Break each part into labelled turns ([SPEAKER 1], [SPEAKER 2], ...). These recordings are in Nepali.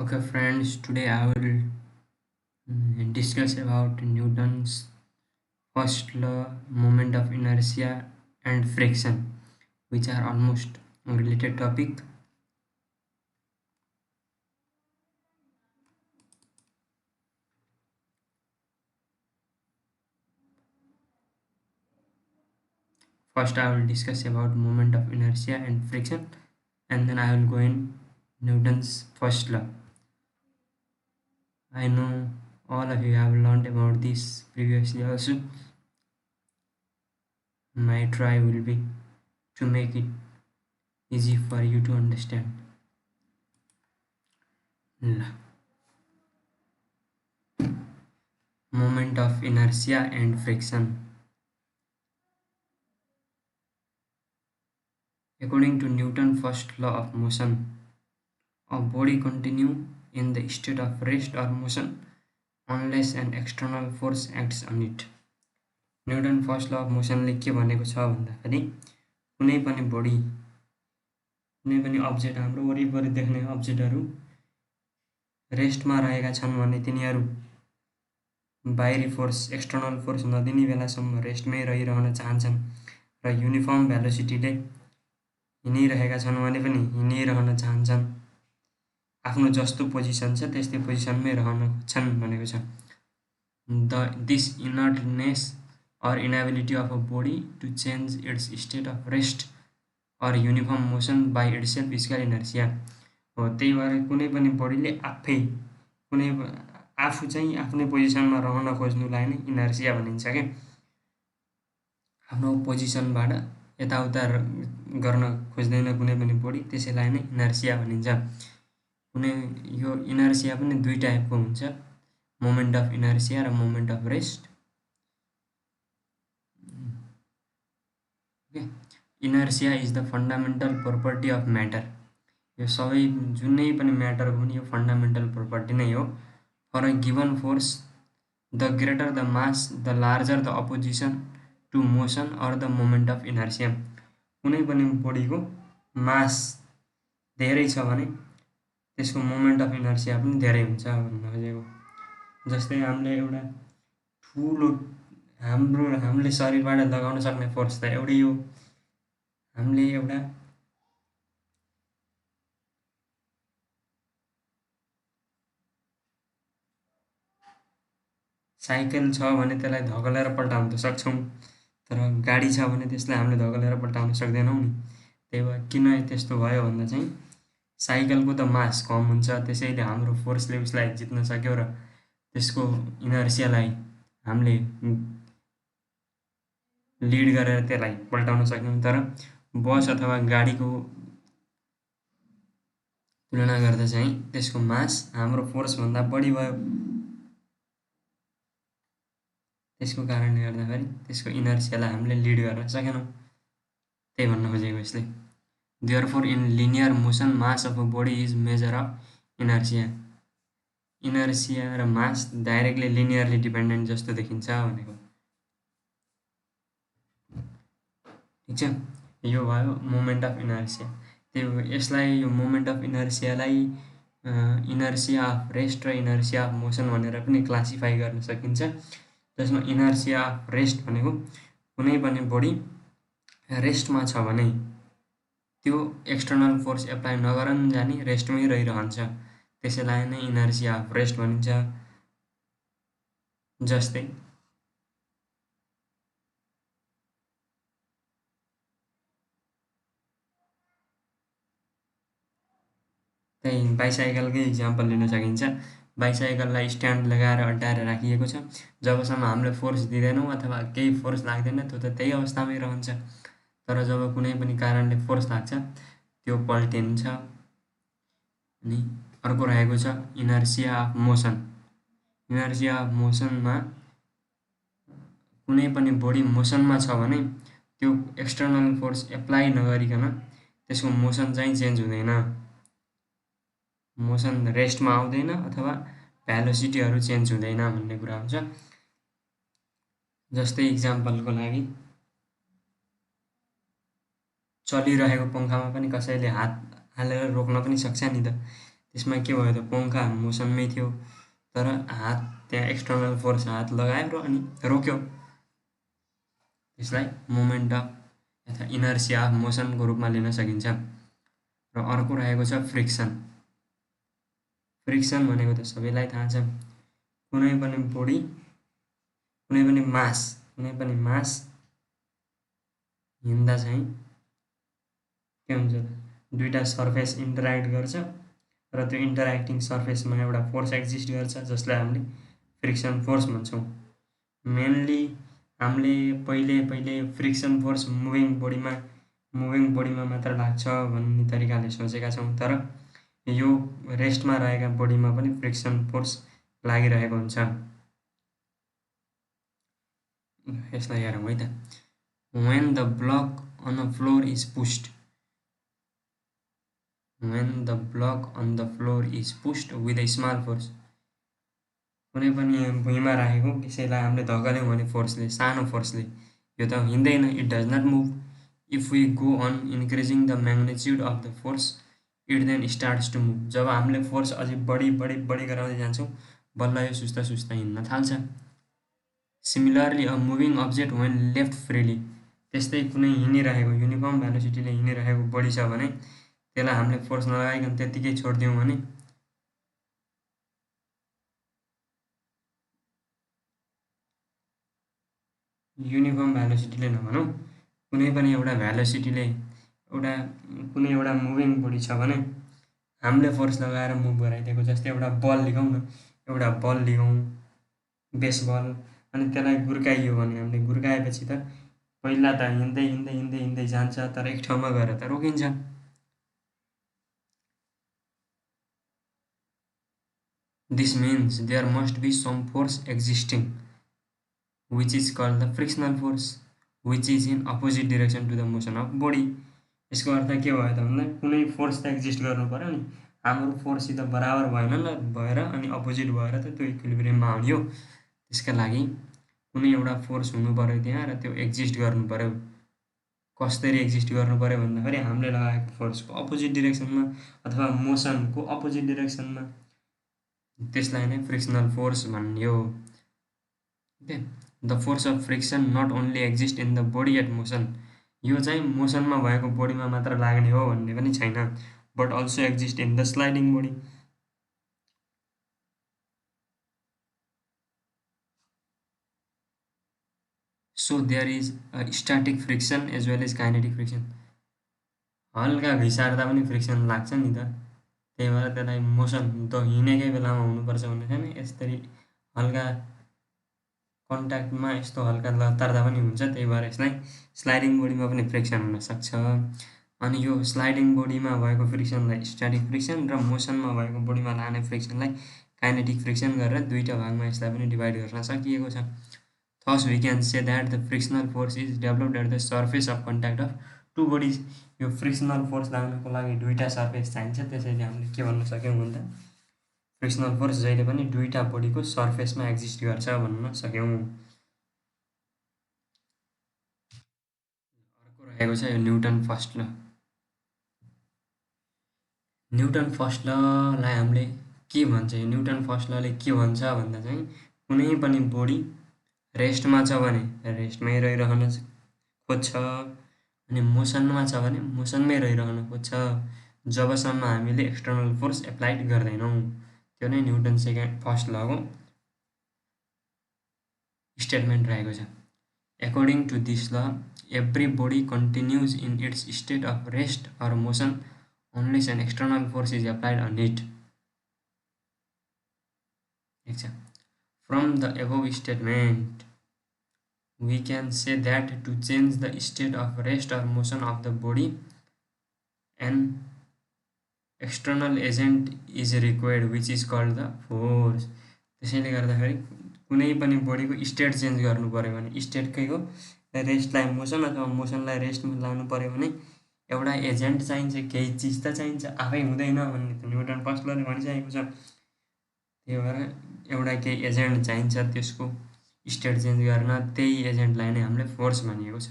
[SPEAKER 1] Okay, friends, today I will discuss about Newton's first law, moment of inertia, and friction, which are almost related topic. First, I will discuss about moment of inertia and friction, and then I will go in Newton's first law. I know all of you have learned about this previously also. My try will be to make it easy for you to understand. Moment of inertia and friction. According to Newton's first law of motion, a body continue in the state of rest or motion unless an external force acts on it. Newton first law of मोसनले के भनेको छ भन्दाखेरि कुनै पनि बडी कुनै पनि अब्जेक्ट हाम्रो वरिपरि देख्ने अब्जेक्टहरू रेस्टमा रहेका छन् भने तिनीहरू बाहिरी फोर्स एक्सटर्नल फोर्स नदिने बेलासम्म रेस्टमै रहिरहन चाहन्छन् र युनिफर्म भेलोसिटीले हिँडिरहेका छन् भने पनि हिँडिरहन चाहन्छन्। आफ्नो जस्तो पोजिसन छ त्यस्तै पोजिसनमै रहन खोज्छन् भनेको छ। This inertness or inability of a body to change its state of rest or uniform motion by itself is called inertia. हो त्यही भएर कुनै पनि बडीले आफू चाहिँ आफ्नै पोजिसनमा रहन खोज्नुलाई नै इनर्सिया भनिन्छ क्या। आफ्नो पोजिसनबाट यताउता गर्न खोज्दैन कुनै पनि बडी, त्यसैलाई नै इनर्सिया भनिन्छ। यो इनर्सिया पनि दुई टाइपको हुन्छ, मोमेन्ट अफ इनर्सिया र moment of rest. Inertia is the fundamental property of matter. यो सबै जुनै पनि म्याटरको पनि यो फन्डामेन्टल प्रोपर्टी नै हो। For a given force the greater the mass the larger the opposition to motion or the moment of inertia. कुनै पनि बडीको मास धेरै छ भने त्यसको मोमेन्ट अफ इनर्सिया पनि धेरै हुन्छ भन्न खोजेको। जस्तै हामीले एउटा ठुलो हामीले शरीरबाट लगाउन सक्ने फोर्स त एउटै हो। हामीले एउटा साइकल छ भने त्यसलाई धकेलेर पल्टाउन त सक्छौँ, तर गाडी छ भने त्यसलाई हामीले धकेलेर पल्टाउन सक्दैनौँ नि। त्यही भएर किन त्यस्तो भयो भन्दा चाहिँ साइकलको त मास कम हुन्छ, त्यसैले हाम्रो फोर्सले उसलाई जित्न सक्यो र त्यसको इनर्सियालाई हामीले लिड गरेर त्यसलाई पल्टाउन सक्यौँ। तर बस अथवा गाडीको तुलना गर्दा चाहिँ त्यसको मास हाम्रो फोर्सभन्दा बढी भयो। त्यसको कारणले गर्दाखेरि त्यसको इनर्सियालाई हामीले लिड गर्न सकेनौँ, त्यही भन्न खोजेको यसले। Therefore in linear motion mass of a body is measure of inertia. Inertia र मास डाइरेक्टली लिनियरली डिपेन्डेन्ट जस्तो देखिन्छ भनेको। ठिक छ, यो भयो मोमेन्ट अफ इनर्सिया। यसलाई यो मोमेन्ट अफ इनर्सियालाई इनर्सिया अफ रेस्ट र इनर्सिया अफ मोसन भनेर पनि क्लासिफाई गर्न सकिन्छ। जसमा इनर्सिया अफ रेस्ट भनेको कुनै पनि बडी रेस्टमा छ भने त्यो एक्सटर्नल फोर्स एप्लाई नगरन्जा नि रेस्टमै रहिरहन्छ, त्यसैलाई नै इनर्सिया अफ रेस्ट भनिन्छ। जस्तै त्यही बाइसाइकलकै इक्जाम्पल लिन सकिन्छ। बाइसाइकललाई स्ट्यान्ड लगाएर अड्डाएर राखिएको छ। जबसम्म हामीले फोर्स दिँदैनौँ अथवा केही फोर्स लाग्दैन त्यो त त्यही अवस्थामै रहन्छ। तर जब कुनै पनि कारणले फोर्स लाग्छ त्यो पल्टिन्छ। अनि अर्को रहेको छ inertia of motion. Inertia of मोसनमा कुनै पनि बडी मोसनमा छ भने त्यो एक्सटर्नल फोर्स एप्लाई नगरिकन त्यसको मोसन चाहिँ चेन्ज हुँदैन, मोसन रेस्टमा आउँदैन अथवा भेलोसिटीहरू चेन्ज हुँदैन भन्ने कुरा हुन्छ। जस्तै इक्जाम्पलको लागि चलिरहेको पङ्खामा पनि कसैले हात हालेर रोक्न पनि सक्छ नि त, यसमा के भयो त पङ्खा मोसनमै थियो तर हात त्यहाँ एक्सटर्नल फोर्स हात लगायो र अनि रोक्यो। यसलाई मोमेन्ट अफ अथवा इनर्सिया अफ मोसनको रूपमा लिन सकिन्छ। र अर्को रहेको छ फ्रिक्सन। फ्रिक्सन भनेको त सबैलाई थाहा छ, कुनै पनि बोडी कुनै पनि मास हिँड्दा चाहिँ के हुन्छ त दुईटा सर्फेस इन्टरेक्ट गर्छ र त्यो इन्टरेक्टिङ सर्फेसमा एउटा फोर्स एक्जिस्ट गर्छ जसलाई हामीले फ्रिक्सन फोर्स भन्छौँ। मेनली हामीले पहिले फ्रिक्सन फोर्स मुभिङ बोडीमा मात्र लाग्छ भन्ने तरिकाले सोचेका छौँ, तर यो रेस्टमा रहेका बोडीमा पनि फ्रिक्सन फोर्स लागिरहेको हुन्छ। यसलाई हेरौँ है त। When the block on the floor is pushed with a small force, कुनै पनि भुइँमा राखेको कसैलाई हामीले धकेल्यौँ भने फोर्सले, सानो फोर्सले, यो त हिँड्दैन, it does not move. If we go on increasing the magnitude of the force it then starts to move. जब हामीले फोर्स अझै बढी गराउँदै जान्छौँ बल्ल यो सुस्ता हिँड्न थाल्छ। Similarly a moving object when left freely, त्यस्तै कुनै हिँडिरहेको युनिफर्म भेलोसिटीले हिँडिरहेको बडी छ भने त्यसलाई हामीले फोर्स नलगाइकन त्यत्तिकै छोडिदियौँ भने युनिफर्म भेलोसिटीले नभनौँ, कुनै पनि एउटा भेलोसिटीले कुनै एउटा मुभिङ बडी छ भने हामीले फोर्स लगाएर मुभ गराइदिएको। जस्तै एउटा बल लिगौँ बेसबल, अनि त्यसलाई गुर्काइयो भने हामीले गुर्काएपछि त पहिला त हिँड्दै जान्छ तर एक ठाउँमा गएर त रोकिन्छ। This means there must be some force existing which is called the frictional force which is in opposite direction to the motion of body। यसको अर्थ के भयो त भन्दा कुनै फोर्स त एक्जिस्ट गर्नु पर्यो नि, हाम्रो फोर्ससित बराबर भएर अनि अपोजिट भएर त त्यो इक्विलिब्रियममा आउने हो। त्यसका लागि कुनै एउटा फोर्स हुनु पर्यो त्यहाँ र त्यो एक्जिस्ट गर्नु पर्यो। कसरी एक्जिस्ट गर्नु पर्यो भन्दाखेरि हामीले लगाएको फोर्सको अपोजिट डिरेक्सनमा अथवा मोसनको अपोजिट डिरेक्सनमा, त्यसलाई नै फ्रिक्सनल फोर्स भनियो। Okay, the force of friction not only exist in the body at motion, यो चाहिँ मोसनमा भएको बडीमा मात्र लाग्ने हो भन्ने पनि छैन, but also exist in the sliding body. So there is a static friction as well as kinetic friction. हल्का घिसार्दा पनि फ्रिक्सन लाग्छ नि त, त्यही भएर त्यसलाई मोसन त हिँडेकै बेलामा हुनुपर्छ भन्ने छैन। यसरी हल्का कन्ट्याक्टमा यस्तो हल्का लतार्दा पनि हुन्छ, त्यही भएर यसलाई स्लाइडिङ बोडीमा पनि फ्रिक्सन हुनसक्छ। अनि यो स्लाइडिङ बोडीमा भएको फ्रिक्सनलाई स्ट्याटिक फ्रिक्सन र मोसनमा भएको बोडीमा लाने फ्रिक्सनलाई काइनेटिक फ्रिक्सन गरेर दुईटा भागमा यसलाई पनि डिभाइड गर्न सकिएको छ। Thus we can say that the frictional force is developed at the surface of contact of two bodies. यो फ्रिक्सनल फोर्स लाग्नको लागि दुईटा सर्फेस चाहिन्छ, त्यसैले हामीले के भन्न सक्यौँ भन्दा फ्रिक्सनल फोर्स जहिले पनि दुईटा बडीको सर्फेसमा एक्जिस्ट गर्छ भन्न सक्यौँ। अर्को रहेको छ यो Newton first law. Newton first ललाई हामीले के भन्छ, यो न्युटन फर्स्ट लले के भन्छ भन्दा चाहिँ कुनै पनि बडी रेस्टमा छ भने रेस्टमै रहिरहन खोज्छ, अनि मोसनमा छ भने मोसनमै रहिरहन खोज्छ जबसम्म हामीले एक्सटर्नल फोर्स एप्लाइड गर्दैनौँ। त्यो नै न्युटन फर्स्ट लको स्टेटमेन्ट रहेको छ। According to this law, every body continues in its state of rest or motion unless an external force is applied on it। From the above statement, we can say that to change the state of rest or motion of the body, an external agent is required which is called the force। त्यसैले गर्दाखेरि कुनै पनि बडीको स्टेट चेन्ज गर्नु पर्यो भने स्टेटकैको रेस्टलाई मोसन अथवा मोसनलाई रेस्टमा लानु पर्यो भने एउटा एजेन्ट चाहिन्छ, केही चिज त चाहिन्छ, आफै हुँदैन भन्ने त न्युटन फर्स्ट लले भनिसकेको छ। त्यही भएर एउटा केही एजेन्ट चाहिन्छ त्यसको स्टेट चेन्ज गर्न, त्यही एजेन्टलाई नै हामीले फोर्स भनिएको छ।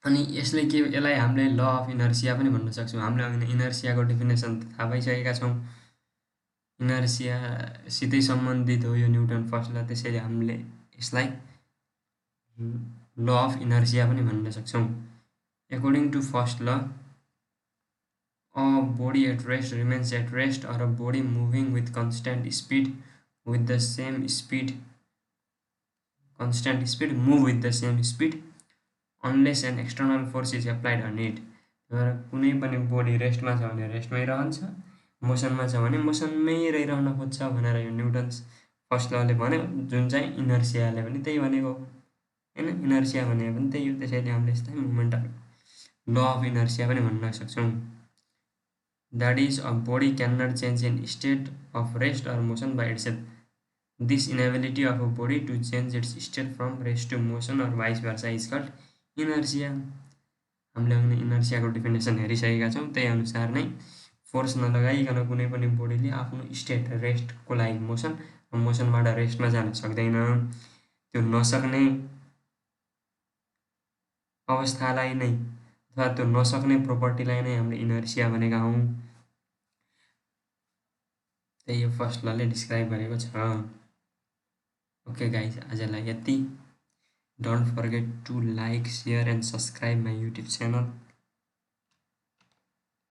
[SPEAKER 1] अनि यसलाई हामीले ल अफ इनर्सिया पनि भन्न सक्छौँ। हामीले अघि इनर्सियाको डेफिनेसन त थाहा पाइसकेका छौँ। इनर्सियासितै सम्बन्धित हो यो न्युटन फर्स्ट ल, त्यसैले हामीले यसलाई ल अफ इनर्सिया पनि भन्न सक्छौँ। According to first law, a body at rest remains at rest, or a body moving with constant speed move with the same speed unless an external force is applied on it. र कुनै पनि बडी रेस्टमा छ भने रेस्टमै रहन्छ, मोसनमा छ भने मोसनमै रहिरहन खोज्छ भनेर यो न्युटन्स फर्स्ट लले भन्यो, जुन चाहिँ इनर्सियाले पनि त्यही भनेको होइन। इनर्सिया भनेको पनि त्यही हो, त्यसैले हामीले यसलाई movement of law of inertia पनि भन्न सक्छौँ। That is a body can not change in state of rest or motion by itself. This inability of a body to change its state from rest to motion or vice versa is called inertia. हामीले अघि इनर्सियाको डेफिनेसन हेरिसकेका छौँ। त्यही अनुसार नै फोर्स नलगाइकन कुनै पनि बडीले आफ्नो स्टेट रेस्टको लागि मोसनबाट रेस्टमा जान सक्दैन। त्यो नसक्ने अवस्थालाई नै अथवा त्यो नसक्ने प्रोपर्टीलाई नै हामीले इनर्सिया भनेका हौँ। त्यही यो फर्स्ट लले डिस्क्राइब गरेको छ। ओके गाइज, आजलाई यति। Don't forget to like, share and subscribe my YouTube channel.